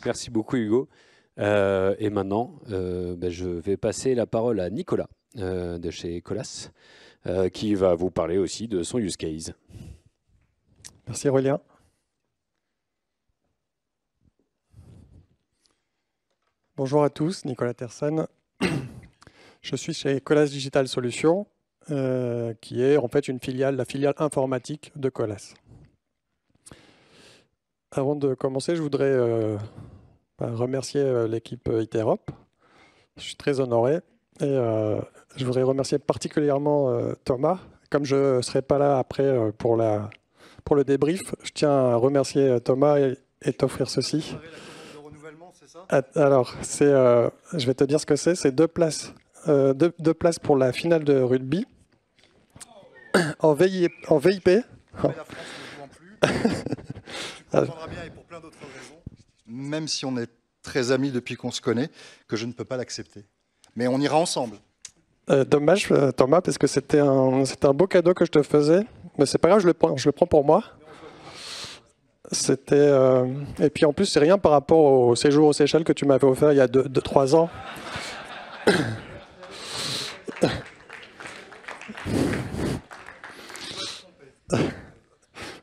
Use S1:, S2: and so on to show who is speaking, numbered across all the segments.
S1: Merci beaucoup, Hugo. Et maintenant, je vais passer la parole à Nicolas de chez Colas, qui va vous parler aussi de son use case.
S2: Merci Aurélien. Bonjour à tous, Nicolas Tersen. Je suis chez Colas Digital Solutions, qui est en fait la filiale informatique de Colas. Avant de commencer, je voudrais remercier l'équipe ITEROP. Je suis très honoré. Et je voudrais remercier particulièrement Thomas. Comme je ne serai pas là après pour le débrief, je tiens à remercier Thomas et t'offrir ceci. Alors, je vais te dire ce que c'est. C'est deux places pour la finale de rugby en VIP.
S3: La France ne jouant plus. Tu comprendras bien, et pour plein d'autres raisons, même si on est très amis depuis qu'on se connaît, que je ne peux pas l'accepter. Mais on ira ensemble.
S2: Dommage, Thomas, parce que c'était un beau cadeau que je te faisais. Mais c'est pas grave, je le prends pour moi. Et puis en plus, c'est rien par rapport au séjour aux Seychelles que tu m'avais offert il y a 3 ans.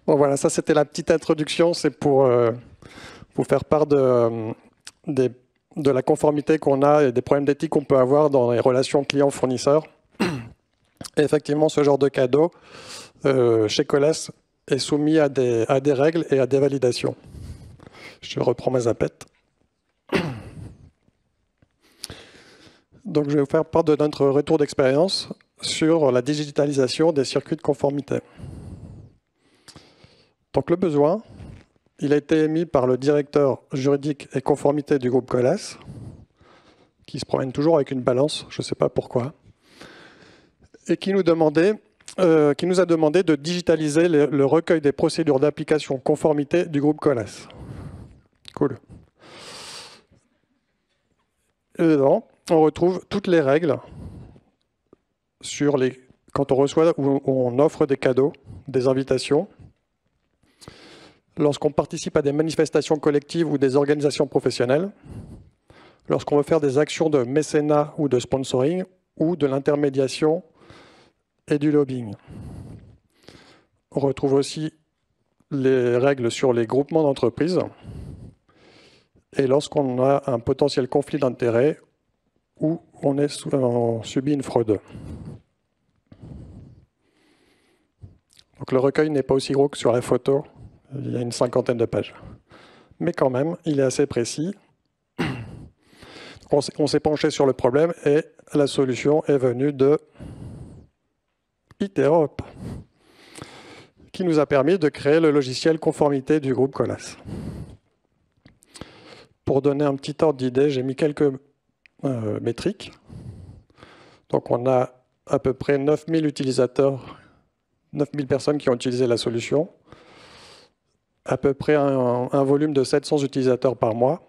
S2: Bon voilà, ça c'était la petite introduction. C'est pour vous faire part de la conformité qu'on a et des problèmes d'éthique qu'on peut avoir dans les relations clients-fournisseurs. Et effectivement, ce genre de cadeau, chez Colas, est soumis à des règles et à des validations. Je reprends ma zapette. Donc, je vais vous faire part de notre retour d'expérience sur la digitalisation des circuits de conformité. Donc, le besoin, il a été émis par le directeur juridique et conformité du groupe Colas, qui se promène toujours avec une balance, je ne sais pas pourquoi, et qui nous a demandé de digitaliser le recueil des procédures d'application conformité du groupe Colas. Cool. Et dedans, on retrouve toutes les règles quand on reçoit ou on offre des cadeaux, des invitations, lorsqu'on participe à des manifestations collectives ou des organisations professionnelles, lorsqu'on veut faire des actions de mécénat ou de sponsoring, ou de l'intermédiation et du lobbying. On retrouve aussi les règles sur les groupements d'entreprises et lorsqu'on a un potentiel conflit d'intérêts ou on subit une fraude. Donc le recueil n'est pas aussi gros que sur la photo, il y a une 50aine de pages. Mais quand même, il est assez précis. On s'est penché sur le problème et la solution est venue de ITEROP, qui nous a permis de créer le logiciel conformité du groupe Colas. Pour donner un petit ordre d'idée, j'ai mis quelques métriques. Donc on a à peu près 9000 utilisateurs, 9000 personnes qui ont utilisé la solution, à peu près un volume de 700 utilisateurs par mois.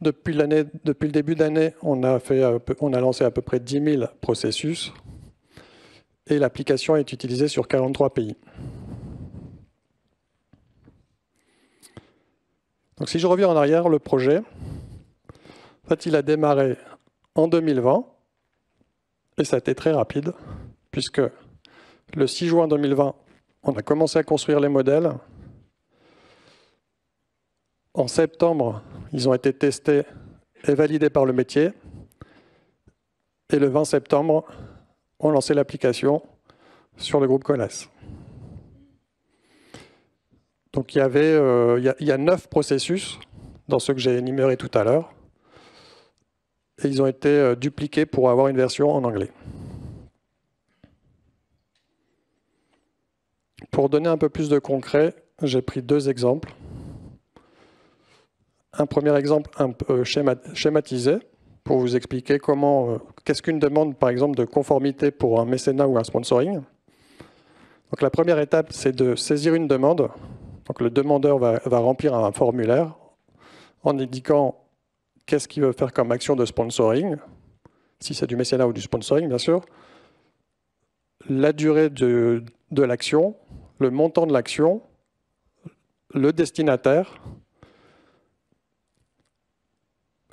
S2: Depuis le début d'année, on a lancé à peu près 10 000 processus et l'application est utilisée sur 43 pays. Donc si je reviens en arrière, le projet, en fait, il a démarré en 2020 et ça a été très rapide puisque le 6 juin 2020, on a commencé à construire les modèles. En septembre, ils ont été testés et validés par le métier. Et le 20 septembre, on lancé l'application sur le groupe Colas. Donc il y a 9 processus dans ceux que j'ai énumérés tout à l'heure. Et ils ont été dupliqués pour avoir une version en anglais. Pour donner un peu plus de concret, j'ai pris 2 exemples. Un premier exemple un peu schématisé pour vous expliquer qu'est-ce qu'une demande, par exemple, de conformité pour un mécénat ou un sponsoring. Donc la première étape, c'est de saisir une demande. Donc le demandeur va remplir un formulaire en indiquant qu'est-ce qu'il veut faire comme action de sponsoring, si c'est du mécénat ou du sponsoring, bien sûr, la durée de l'action, le montant de l'action, le destinataire,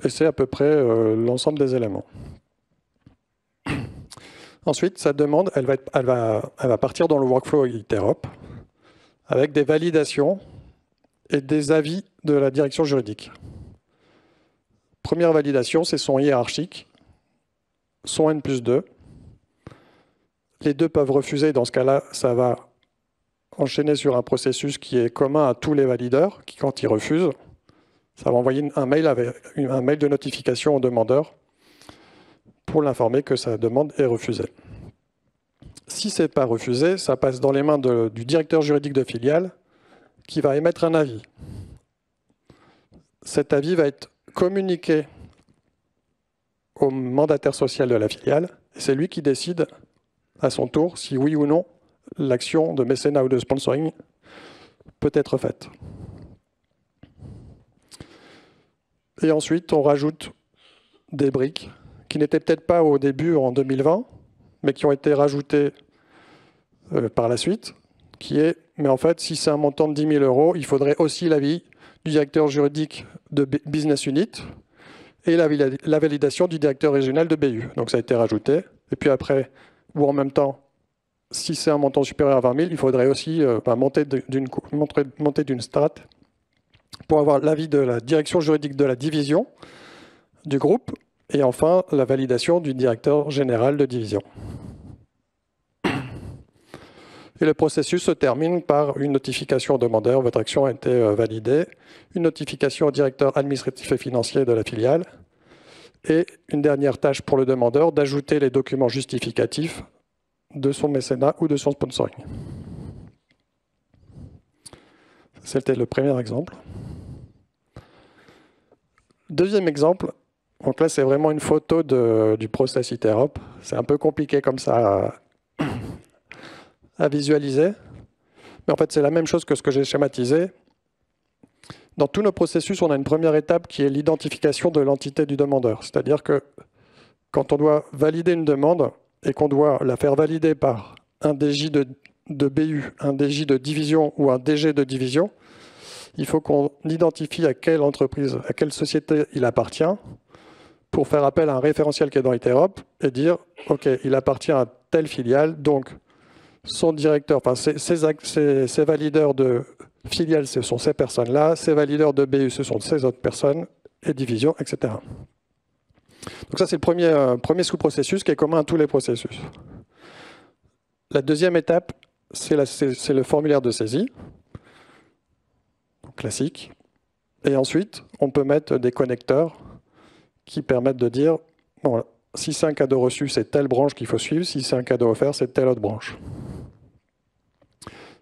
S2: et c'est à peu près l'ensemble des éléments. Ensuite, cette demande, elle va partir dans le workflow Interop avec des validations et des avis de la direction juridique. Première validation, c'est son hiérarchique, son N+2. Les deux peuvent refuser. Dans ce cas-là, ça va enchaîner sur un processus qui est commun à tous les valideurs, qui, quand ils refusent, ça va envoyer un mail de notification au demandeur pour l'informer que sa demande est refusée. Si ce n'est pas refusé, ça passe dans les mains du directeur juridique de filiale qui va émettre un avis. Cet avis va être communiqué au mandataire social de la filiale et c'est lui qui décide à son tour si oui ou non l'action de mécénat ou de sponsoring peut être faite. Et ensuite, on rajoute des briques qui n'étaient peut-être pas au début en 2020, mais qui ont été rajoutées par la suite, qui est, mais en fait, si c'est un montant de 10 000 €, il faudrait aussi l'avis du directeur juridique de Business Unit et la validation du directeur régional de BU. Donc ça a été rajouté. Et puis après, ou en même temps, si c'est un montant supérieur à 20 000, il faudrait aussi monter d'une strate pour avoir l'avis de la direction juridique de la division, du groupe, et enfin la validation du directeur général de division. Et le processus se termine par une notification au demandeur, votre action a été validée, une notification au directeur administratif et financier de la filiale, et une dernière tâche pour le demandeur d'ajouter les documents justificatifs de son mécénat ou de son sponsoring. C'était le premier exemple. Deuxième exemple, donc là c'est vraiment une photo du process Interop. C'est un peu compliqué comme ça à visualiser, mais en fait c'est la même chose que ce que j'ai schématisé. Dans tous nos processus, on a une première étape qui est l'identification de l'entité du demandeur. C'est-à-dire que quand on doit valider une demande et qu'on doit la faire valider par un DJ de BU, un DJ de division ou un DG de division, il faut qu'on identifie à quelle entreprise, à quelle société il appartient pour faire appel à un référentiel qui est dans Interop et dire « Ok, il appartient à telle filiale, donc son directeur, enfin ses valideurs de filiale, ce sont ces personnes-là, ses valideurs de BU, ce sont ces autres personnes, et division, etc. » Donc ça, c'est le premier sous-processus qui est commun à tous les processus. La deuxième étape, c'est le formulaire de saisie, classique. Et ensuite, on peut mettre des connecteurs qui permettent de dire, bon, si c'est un cadeau reçu, c'est telle branche qu'il faut suivre, si c'est un cadeau offert, c'est telle autre branche.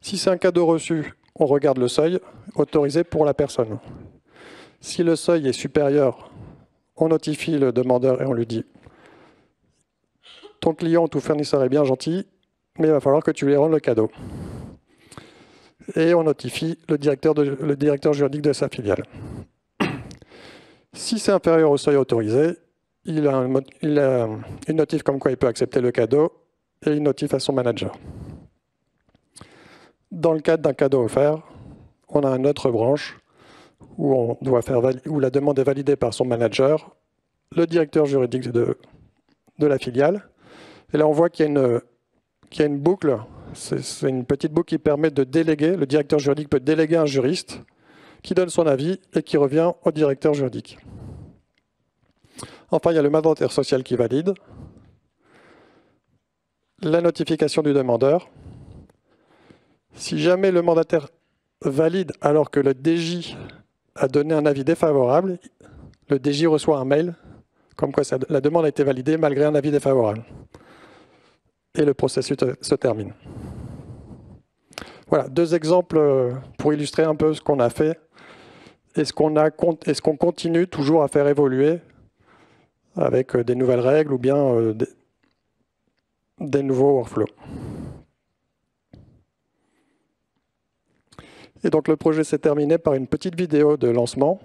S2: Si c'est un cadeau reçu, on regarde le seuil autorisé pour la personne. Si le seuil est supérieur, on notifie le demandeur et on lui dit « Ton client ou ton fournisseur est bien gentil, mais il va falloir que tu lui rendes le cadeau. » Et on notifie le directeur juridique de sa filiale. Si c'est inférieur au seuil autorisé, il notifie comme quoi il peut accepter le cadeau et il notifie à son manager. Dans le cadre d'un cadeau offert, on a une autre branche où la demande est validée par son manager, le directeur juridique de la filiale. Et là, on voit qu'il y a une boucle. C'est une petite boucle qui permet de déléguer. Le directeur juridique peut déléguer un juriste qui donne son avis et qui revient au directeur juridique. Enfin, il y a le mandataire social qui valide. La notification du demandeur. Si jamais le mandataire valide alors que le DJ a donné un avis défavorable, le DJ reçoit un mail comme quoi la demande a été validée malgré un avis défavorable. Et le processus se termine. Voilà, deux exemples pour illustrer un peu ce qu'on a fait et ce qu'on continue toujours à faire évoluer avec des nouvelles règles ou bien des nouveaux workflows. Et donc le projet s'est terminé par une petite vidéo de lancement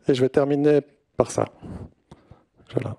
S2: et je vais terminer par ça. Je lance.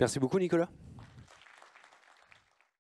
S1: Merci beaucoup, Nicolas.